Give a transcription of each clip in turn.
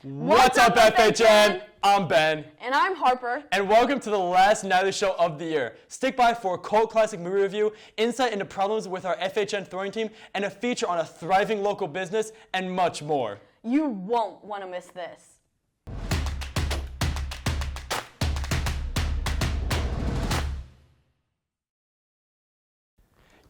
What's up, FHN? I'm Ben. And I'm Harper. And welcome to the last Nightly Show of the year. Stick by for a cult classic movie review, insight into problems with our FHN throwing team, and a feature on a thriving local business, and much more. You won't want to miss this.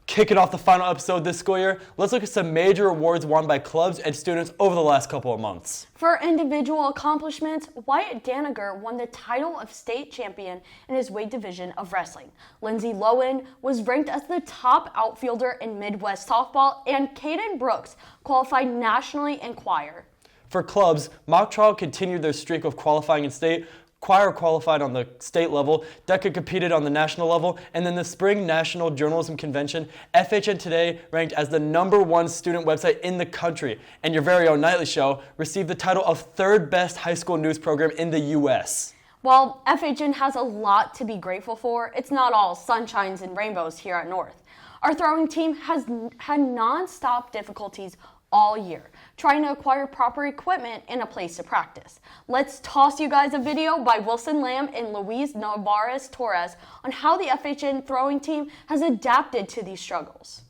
Kicking off the final episode this school year, let's look at some major awards won by clubs and students over the last couple of months. For individual accomplishments, Wyatt Daniger won the title of state champion in his weight division of wrestling. Lindsay Lowen was ranked as the top outfielder in Midwest softball, and Caden Brooks qualified nationally in choir. For clubs, Mock Trial continued their streak of qualifying in state. Choir qualified on the state level, DECA competed on the national level, and then the Spring National Journalism Convention, FHNtoday ranked as the #1 student website in the country, and your very own Nightly Show received the title of third best high school news program in the U.S. While FHN has a lot to be grateful for, it's not all sunshines and rainbows here at North. Our throwing team has had non-stop difficulties all year, trying to acquire proper equipment and a place to practice. Let's toss you guys a video by Wilson Lam and Luis Narvaez Torres on how the FHN throwing team has adapted to these struggles.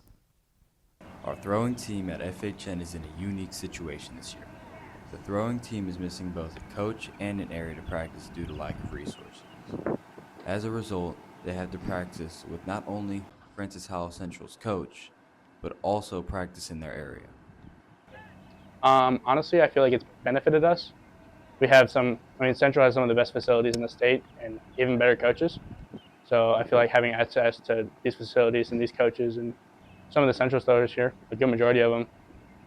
Our throwing team at FHN is in a unique situation this year. The throwing team is missing both a coach and an area to practice due to lack of resources. As a result, they had to practice with not only Francis Howell Central's coach, but also practice in their area. Honestly, I feel like it's benefited us. We have Central has some of the best facilities in the state and even better coaches. So I feel like having access to these facilities and these coaches and some of the Central throwers here, a good majority of them,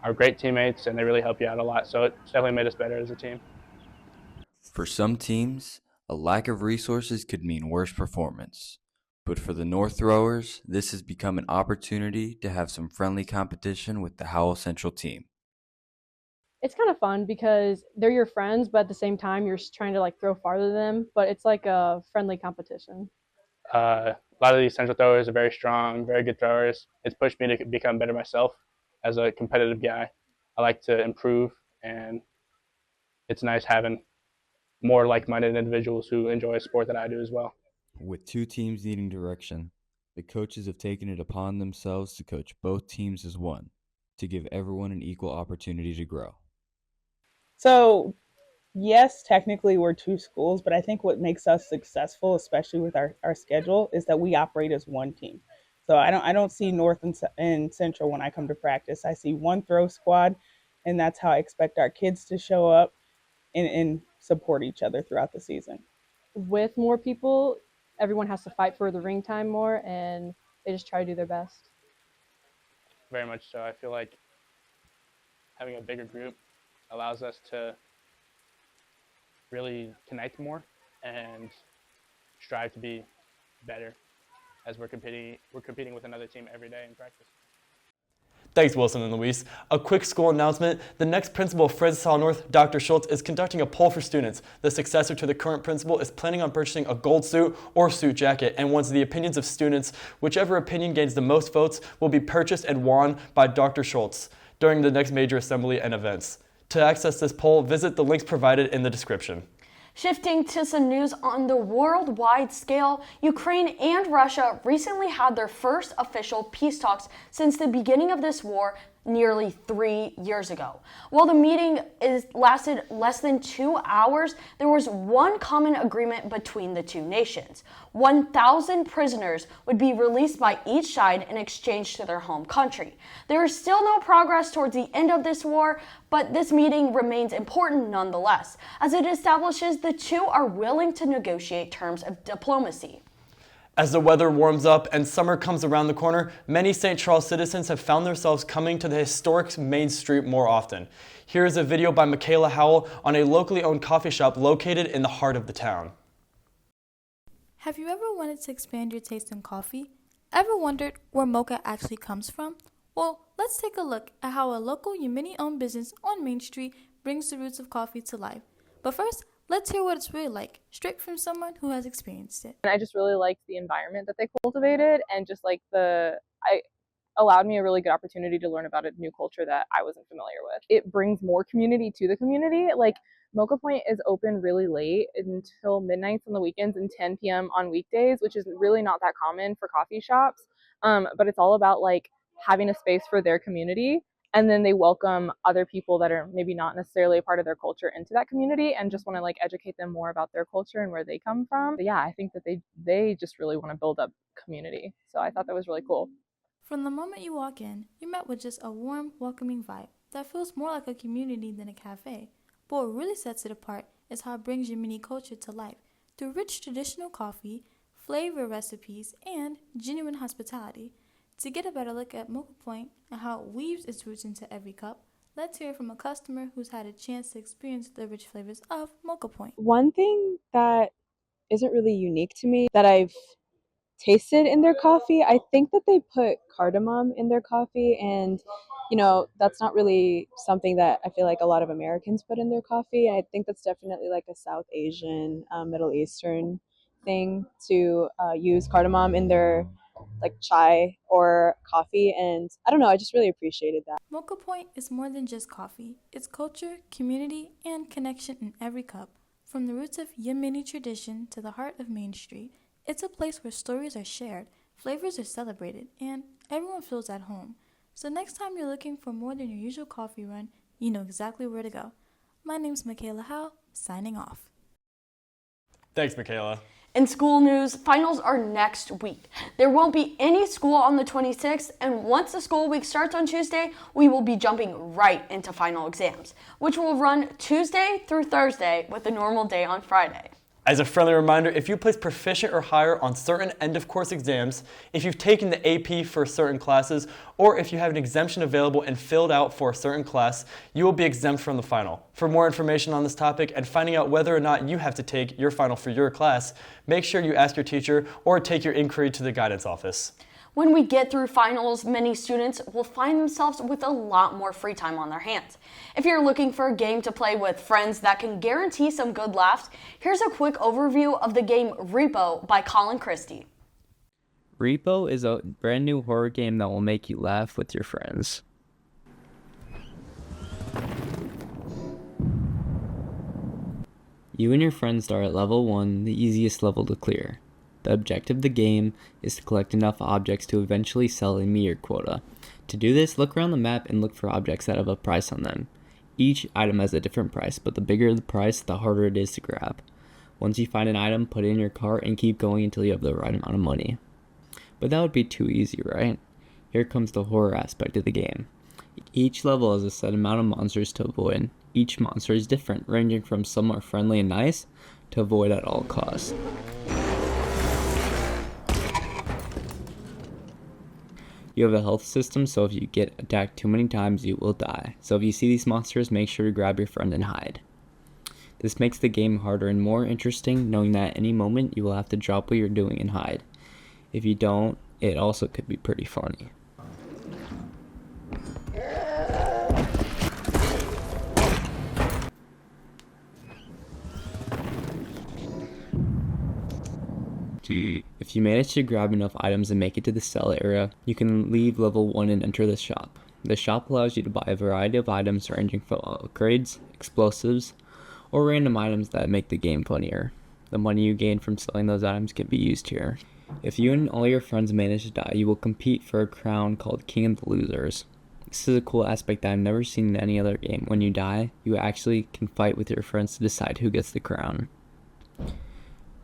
are great teammates and they really help you out a lot. So it's definitely made us better as a team. For some teams, a lack of resources could mean worse performance. But for the North throwers, this has become an opportunity to have some friendly competition with the Howell Central team. It's kind of fun because they're your friends, but at the same time, you're trying to throw farther than them, but it's like a friendly competition. A lot of these Central throwers are very strong, very good throwers. It's pushed me to become better myself as a competitive guy. I like to improve, and it's nice having more like-minded individuals who enjoy a sport that I do as well. With two teams needing direction, the coaches have taken it upon themselves to coach both teams as one, to give everyone an equal opportunity to grow. So, yes, technically we're two schools, but I think what makes us successful, especially with our schedule, is that we operate as one team. So I don't see North and Central when I come to practice. I see one throw squad, and that's how I expect our kids to show up and support each other throughout the season. With more people, everyone has to fight for the ring time more, and they just try to do their best. Very much so. I feel like having a bigger group allows us to really connect more and strive to be better as we're competing with another team every day in practice. Thanks, Wilson and Luis. A quick school announcement. The next principal of Francis Howell North, Dr. Schultz, is conducting a poll for students. The successor to the current principal is planning on purchasing a gold suit or suit jacket and wants the opinions of students. Whichever opinion gains the most votes will be purchased and worn by Dr. Schultz during the next major assembly and events. To access this poll, visit the links provided in the description. Shifting to some news on the worldwide scale, Ukraine and Russia recently had their first official peace talks since the beginning of this war nearly 3 years ago. While the meeting lasted less than 2 hours, there was one common agreement between the two nations. 1,000 prisoners would be released by each side in exchange to their home country. There is still no progress towards the end of this war, but this meeting remains important nonetheless, as it establishes the two are willing to negotiate terms of diplomacy. As the weather warms up and summer comes around the corner, many St. Charles citizens have found themselves coming to the historic Main Street more often. Here is a video by Makayla Howell on a locally owned coffee shop located in the heart of the town. Have you ever wanted to expand your taste in coffee? Ever wondered where Mocha actually comes from? Well, let's take a look at how a local Yemeni-owned business on Main Street brings the roots of coffee to life. But first, let's hear what it's really like, straight from someone who has experienced it. And I just really liked the environment that they cultivated, and just allowed me a really good opportunity to learn about a new culture that I wasn't familiar with. It brings more community to the community. Like, Mocha Point is open really late until midnights on the weekends and 10 p.m. on weekdays, which is really not that common for coffee shops. But it's all about like having a space for their community, and then they welcome other people that are maybe not necessarily a part of their culture into that community and just want to like educate them more about their culture and where they come from. But yeah, I think that they just really want to build up community. So I thought that was really cool. From the moment you walk in, you're met with just a warm, welcoming vibe that feels more like a community than a cafe. But what really sets it apart is how it brings Yemeni culture to life through rich traditional coffee, flavor recipes, and genuine hospitality. To get a better look at Mocha Point and how it weaves its roots into every cup, let's hear from a customer who's had a chance to experience the rich flavors of Mocha Point. One thing that isn't really unique to me that I've tasted in their coffee, I think that they put cardamom in their coffee, and that's not really something that I feel like a lot of Americans put in their coffee. I think that's definitely like a South Asian, Middle Eastern thing to use cardamom in their like chai or coffee, and I don't know, I just really appreciated that. Mocha Point is more than just coffee. It's culture, community, and connection in every cup. From the roots of Yemeni tradition to the heart of Main Street, it's a place where stories are shared, flavors are celebrated, and everyone feels at home. So next time you're looking for more than your usual coffee run, you know exactly where to go. My name's Makayla Howell, signing off. Thanks, Makayla. In school news, finals are next week. There won't be any school on the 26th, and once the school week starts on Tuesday, we will be jumping right into final exams, which will run Tuesday through Thursday with a normal day on Friday. As a friendly reminder, if you place proficient or higher on certain end-of-course exams, if you've taken the AP for certain classes, or if you have an exemption available and filled out for a certain class, you will be exempt from the final. For more information on this topic and finding out whether or not you have to take your final for your class, make sure you ask your teacher or take your inquiry to the guidance office. When we get through finals, many students will find themselves with a lot more free time on their hands. If you're looking for a game to play with friends that can guarantee some good laughs, here's a quick overview of the game R.E.P.O by Collin Christie. R.E.P.O is a brand new horror game that will make you laugh with your friends. You and your friends start at level 1, the easiest level to clear. The objective of the game is to collect enough objects to eventually sell and meet your quota. To do this, look around the map and look for objects that have a price on them. Each item has a different price, but the bigger the price, the harder it is to grab. Once you find an item, put it in your cart and keep going until you have the right amount of money. But that would be too easy, right? Here comes the horror aspect of the game. Each level has a set amount of monsters to avoid. Each monster is different, ranging from some are friendly and nice to avoid at all costs. You have a health system, so if you get attacked too many times, you will die. So if you see these monsters, make sure to grab your friend and hide. This makes the game harder and more interesting, knowing that at any moment you will have to drop what you're doing and hide. If you don't, it also could be pretty funny. If you manage to grab enough items and make it to the sell area, you can leave level 1 and enter the shop. The shop allows you to buy a variety of items ranging from upgrades, explosives, or random items that make the game funnier. The money you gain from selling those items can be used here. If you and all your friends manage to die, you will compete for a crown called King of the Losers. This is a cool aspect that I've never seen in any other game. When you die, you actually can fight with your friends to decide who gets the crown.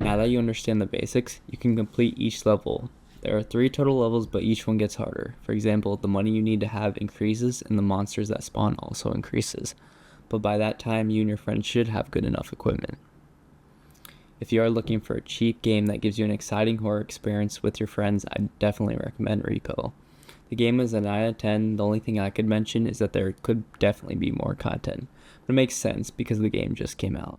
Now that you understand the basics, you can complete each level. There are 3 total levels, but each one gets harder. For example, the money you need to have increases and the monsters that spawn also increases. But by that time, you and your friends should have good enough equipment. If you are looking for a cheap game that gives you an exciting horror experience with your friends, I definitely recommend R.E.P.O. The game is a 9 out of 10. The only thing I could mention is that there could definitely be more content. But it makes sense because the game just came out.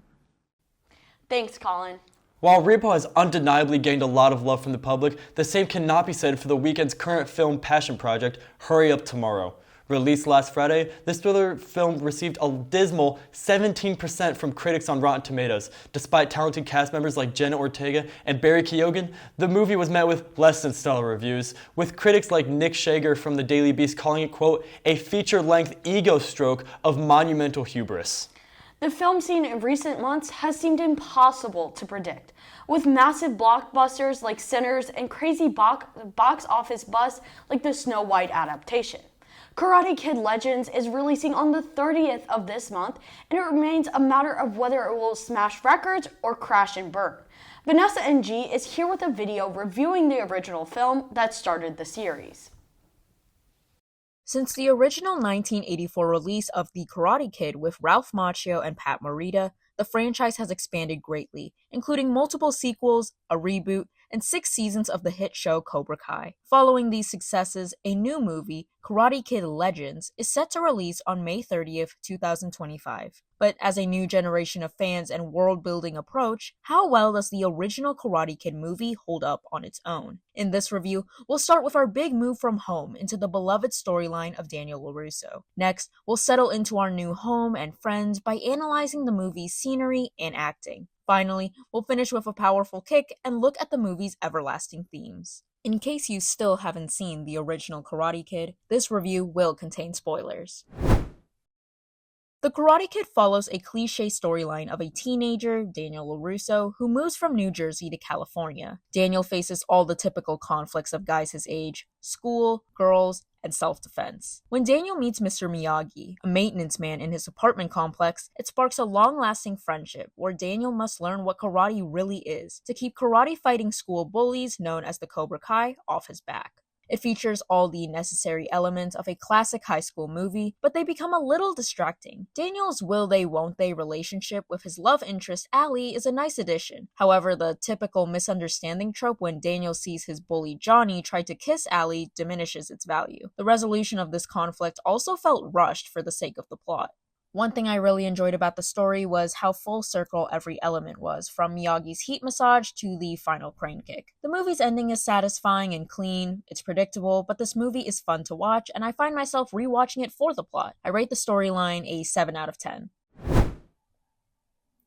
Thanks, Collin. While R.E.P.O has undeniably gained a lot of love from the public, the same cannot be said for the weekend's current film passion project, Hurry Up Tomorrow. Released last Friday, this thriller film received a dismal 17% from critics on Rotten Tomatoes. Despite talented cast members like Jenna Ortega and Barry Keoghan, the movie was met with less than stellar reviews, with critics like Nick Shager from the Daily Beast calling it, quote, a feature-length ego stroke of monumental hubris. The film scene in recent months has seemed impossible to predict, with massive blockbusters like Sinners and crazy box office busts like the Snow White adaptation. Karate Kid Legends is releasing on the 30th of this month, and it remains a matter of whether it will smash records or crash and burn. Vanessa Ng is here with a video reviewing the original film that started the series. Since the original 1984 release of The Karate Kid with Ralph Macchio and Pat Morita, the franchise has expanded greatly, including multiple sequels, a reboot, and 6 seasons of the hit show Cobra Kai. Following these successes, a new movie, Karate Kid Legends, is set to release on May 30th, 2025. But as a new generation of fans and world-building approach, how well does the original Karate Kid movie hold up on its own? In this review, we'll start with our big move from home into the beloved storyline of Daniel LaRusso. Next, we'll settle into our new home and friends by analyzing the movie's scenery and acting. Finally, we'll finish with a powerful kick and look at the movie's everlasting themes. In case you still haven't seen the original Karate Kid, this review will contain spoilers. The Karate Kid follows a cliché storyline of a teenager, Daniel LaRusso, who moves from New Jersey to California. Daniel faces all the typical conflicts of guys his age: school, girls, and self-defense. When Daniel meets Mr. Miyagi, a maintenance man in his apartment complex, it sparks a long-lasting friendship where Daniel must learn what karate really is to keep karate fighting school bullies known as the Cobra Kai off his back. It features all the necessary elements of a classic high school movie, but they become a little distracting. Daniel's will they won't they relationship with his love interest Allie is a nice addition. However, the typical misunderstanding trope when Daniel sees his bully Johnny try to kiss Allie diminishes its value. The resolution of this conflict also felt rushed for the sake of the plot. One thing I really enjoyed about the story was how full circle every element was, from Miyagi's heat massage to the final crane kick. The movie's ending is satisfying and clean, it's predictable, but this movie is fun to watch, and I find myself rewatching it for the plot. I rate the storyline a 7 out of 10.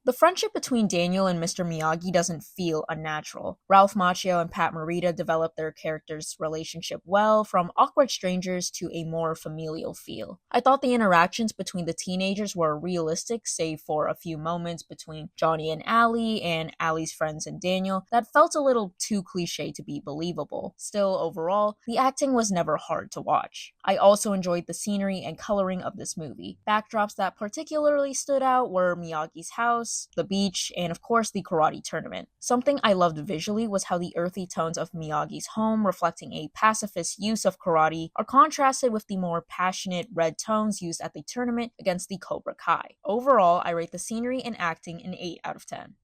The friendship between Daniel and Mr. Miyagi doesn't feel unnatural. Ralph Macchio and Pat Morita developed their characters' relationship well, from awkward strangers to a more familial feel. I thought the interactions between the teenagers were realistic, save for a few moments between Johnny and Allie, and Allie's friends and Daniel, that felt a little too cliche to be believable. Still, overall, the acting was never hard to watch. I also enjoyed the scenery and coloring of this movie. Backdrops that particularly stood out were Miyagi's house, the beach, and of course the karate tournament. Something I loved visually was how the earthy tones of Miyagi's home, reflecting a pacifist use of karate, are contrasted with the more passionate red tones used at the tournament against the Cobra Kai. Overall, I rate the scenery and acting an 8 out of 10.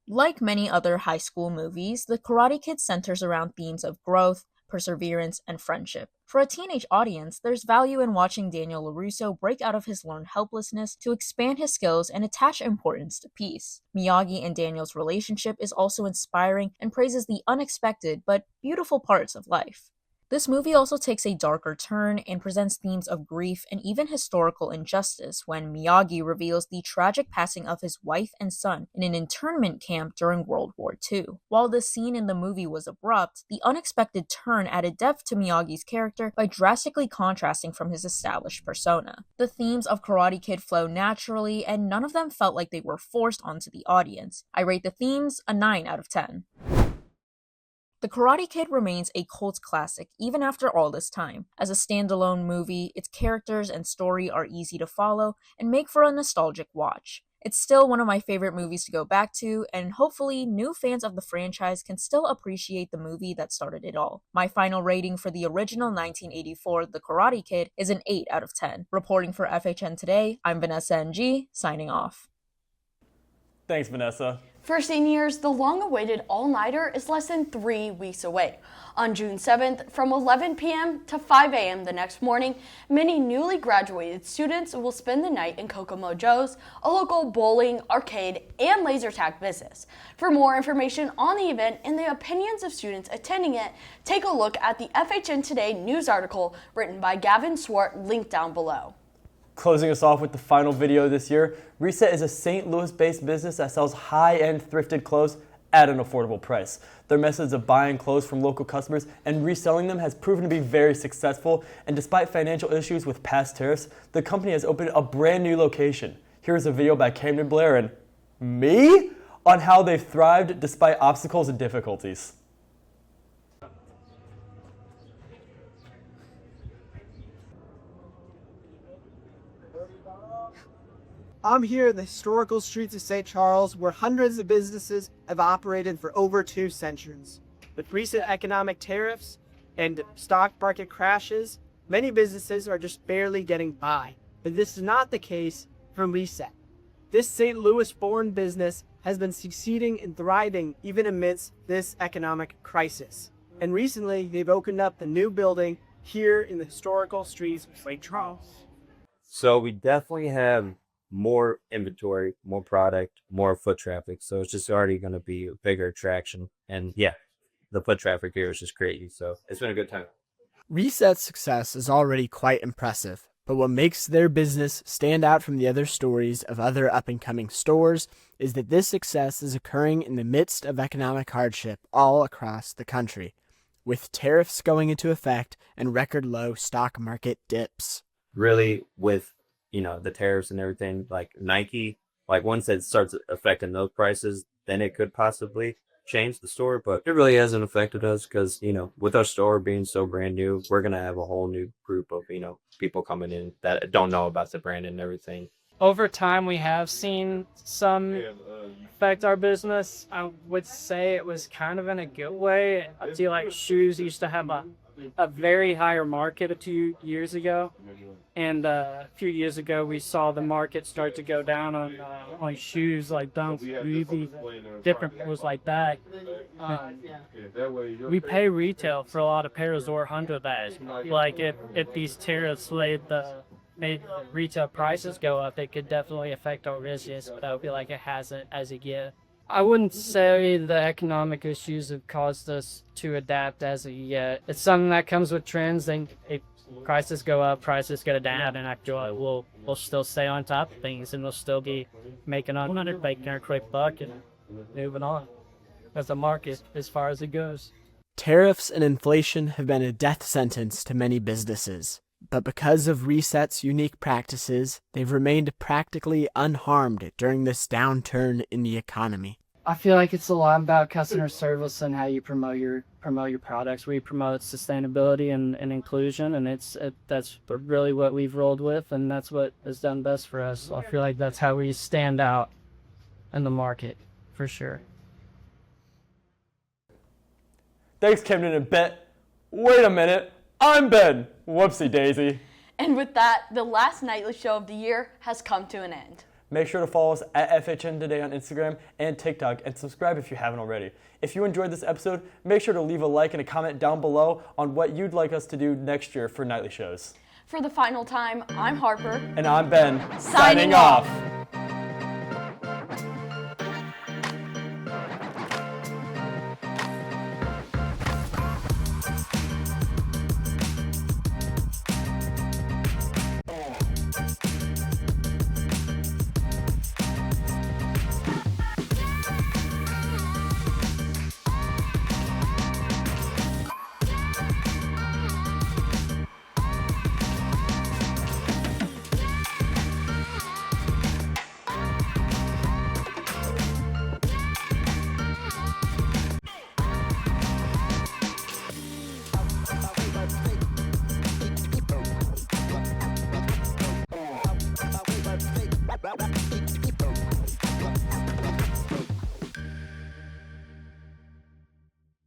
Like many other high school movies, The Karate Kid centers around themes of growth, perseverance, and friendship. For a teenage audience, there's value in watching Daniel LaRusso break out of his learned helplessness to expand his skills and attach importance to peace. Miyagi and Daniel's relationship is also inspiring and praises the unexpected but beautiful parts of life. This movie also takes a darker turn and presents themes of grief and even historical injustice when Miyagi reveals the tragic passing of his wife and son in an internment camp during World War II. While this scene in the movie was abrupt, the unexpected turn added depth to Miyagi's character by drastically contrasting from his established persona. The themes of Karate Kid flow naturally, and none of them felt like they were forced onto the audience. I rate the themes a 9 out of 10. The Karate Kid remains a cult classic even after all this time. As a standalone movie, its characters and story are easy to follow and make for a nostalgic watch. It's still one of my favorite movies to go back to, and hopefully new fans of the franchise can still appreciate the movie that started it all. My final rating for the original 1984 The Karate Kid is an 8 out of 10. Reporting for FHNtoday, I'm Vanessa Ng, signing off. Thanks, Vanessa. For seniors, the long-awaited all-nighter is less than 3 weeks away. On June 7th, from 11 p.m. to 5 a.m. the next morning, many newly graduated students will spend the night in Kokomo Joe's, a local bowling, arcade, and laser tag business. For more information on the event and the opinions of students attending it, take a look at the FHNtoday news article written by Gavin Swart, linked down below. Closing us off with the final video this year, Reset is a St. Louis-based business that sells high-end thrifted clothes at an affordable price. Their methods of buying clothes from local customers and reselling them has proven to be very successful, and despite financial issues with past tariffs, the company has opened a brand new location. Here's a video by Camden Blair and me on how they've thrived despite obstacles and difficulties. I'm here in the historical streets of St. Charles, where hundreds of businesses have operated for over 2 centuries. With recent economic tariffs and stock market crashes, many businesses are just barely getting by. But this is not the case for Reset. This St. Louis-born business has been succeeding and thriving even amidst this economic crisis. And recently, they've opened up the new building here in the historical streets of St. Charles. So we definitely have more inventory, more product, more foot traffic. So it's just already going to be a bigger attraction. And yeah, the foot traffic here is just crazy. So it's been a good time. Reset's success is already quite impressive, but what makes their business stand out from the other stories of other up-and-coming stores is that this success is occurring in the midst of economic hardship all across the country, with tariffs going into effect and record low stock market dips. Really, with the tariffs and everything, like Nike, like once it starts affecting those prices, then it could possibly change the store. But it really hasn't affected us because, with our store being so brand new, we're going to have a whole new group of, people coming in that don't know about the brand and everything. Over time, we have seen some affect our business. I would say it was kind of in a good way. I feel like shoes used to have a very higher market a few years ago, and a few years ago we saw the market start to go down on shoes like Dunk, Ruby, different pairs like that. We pay retail for a lot of pairs or $100. Like if these tariffs made the retail prices go up, it could definitely affect our business, but I feel like it hasn't as of yet. I wouldn't say the economic issues have caused us to adapt as of yet. It's something that comes with trends, and if prices go up, prices go down, and I feel like we'll still stay on top of things, and we'll still be making our quick buck and moving on as the market as far as it goes. Tariffs and inflation have been a death sentence to many businesses, but because of Reset's unique practices, they've remained practically unharmed during this downturn in the economy. I feel like it's a lot about customer service and how you promote your products. We promote sustainability and inclusion, and that's really what we've rolled with, and that's what has done best for us. So I feel like that's how we stand out in the market, for sure. Thanks, Camden and Bet. Wait a minute, I'm Ben. Whoopsie daisy. And with that, the last nightly show of the year has come to an end. Make sure to follow us at FHNtoday on Instagram and TikTok, and subscribe if you haven't already. If you enjoyed this episode, make sure to leave a like and a comment down below on what you'd like us to do next year for nightly shows. For the final time, I'm Harper. And I'm Ben. Signing off.